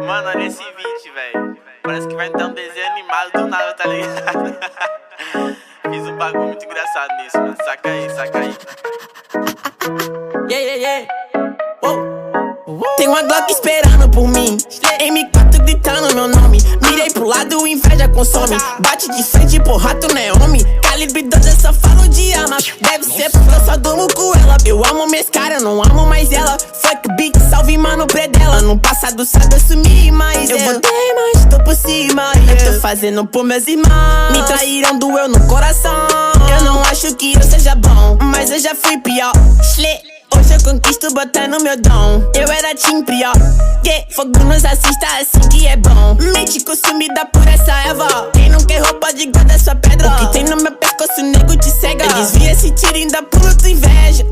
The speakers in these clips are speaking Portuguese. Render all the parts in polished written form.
Mano, olha esse beat, velho. Parece que vai entrar um desenho animado do nada, tá ligado? Fiz um bagulho muito engraçado nisso, mano. Saca aí, saca aí. Yeah, yeah, yeah. Tem uma Glock esperando por mim, M4 gritando meu nome. Mirei pro lado, inveja consome. Bate de frente, porra, tu não é homem. Calibre 12, eu só falo de arma. Deve ser porque eu só durmo com ela. Eu amo minhas caras, eu não amo mais ela. Fuck beat, salve mano, predela. No passado sabe assumir, mas eu botei, mas tô por cima. Eu tô fazendo por meus irmãos. Me traíram, doeu no coração. Eu não acho que eu seja bom, mas eu já fui pior. Hoje eu conquisto botando meu dom. Eu era team pior. Fogo nos assista assim que é bom. Mente consumida por essa erva. Quem não quer roupa de guarda sua pedra. O que tem no meu pescoço, nego te cega. Eu desvia esse tiro e ainda pulo tua inveja.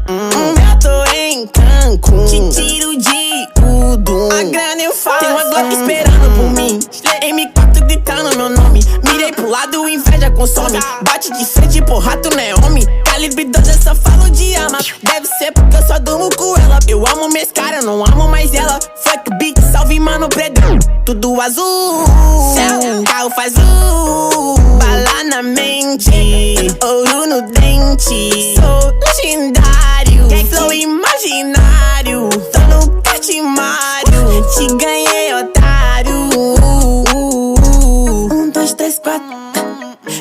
Eu tô em Cancún, te tiro de tudo. A grana eu faço. Tem uma Glock esperando por mim, M4 gritando meu nome. Mirei pro lado, inveja consome. Bate de frente, porra, tu não é homem. Calibre 12, eu só falo de arma. Deve ser porque eu só durmo com ela. Eu amo minhas caras, eu não amo mais ela. Fuck beat, salve mano, predão. Tudo azul, céu, carro faz bala na mente, ouro no dente. Sou legendário, flow imaginário. Tô no catimário, te ganhei, otário. 1, 2, 3, 4.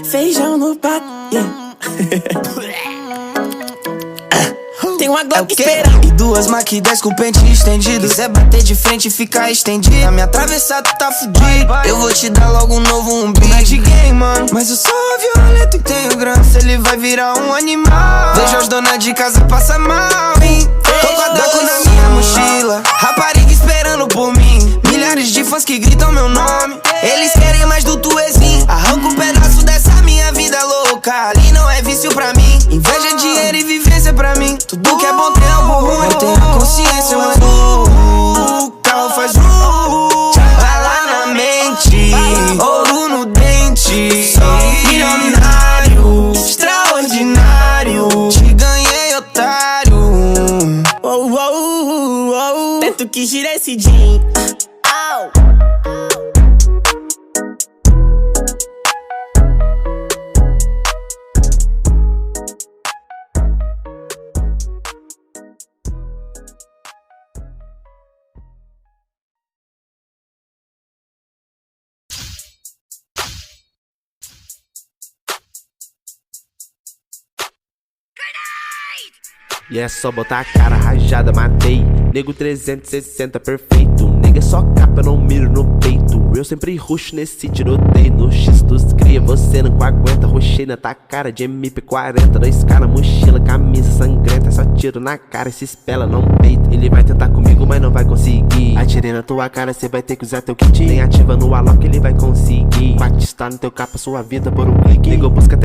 Feijão no prato, Tem uma Glock esperando. E duas Mac 10 com pente estendido. Quiser bater de frente e ficar estendido, na minha atravessar tu tá fudido. Eu vou te dar logo um novo umbigo. Não é de game, mano, mas eu sou violento e tenho grana. Se ele vai virar um animal. Vejo as donas de casa passar mal, hein? Tô com a Daco na minha mochila, rapariga esperando por mim. Milhares de fãs que gritam meu nome. Eles querem mais do tuezinho. Arranca um pedaço dessa minha vida louca. Ali não é vício pra mim. Inveja, dinheiro e vivência pra mim. Tudo que é bom tem algo ruim. Eu tenho a consciência, mas o carro faz bala na mente, ouro no dente. Sou milionário, extraordinário. Te ganhei, otário. Tento que gira esse jean. E é só botar a cara rajada, matei. Nego 360 perfeito. Nega é só capa, eu não miro no peito. Eu sempre ruxo nesse tiroteio. No X dos cria, você não aguenta. Ruxei na tua cara de MP40. 2K na mochila, camisa sangrenta. Só tiro na cara e se espela, não peito. Ele vai tentar comigo, mas não vai conseguir. Atirei na tua cara, cê vai ter que usar teu kit. Nem ativa no Alok, ele vai conseguir. Batista no teu capa, sua vida por um clique. Nego busca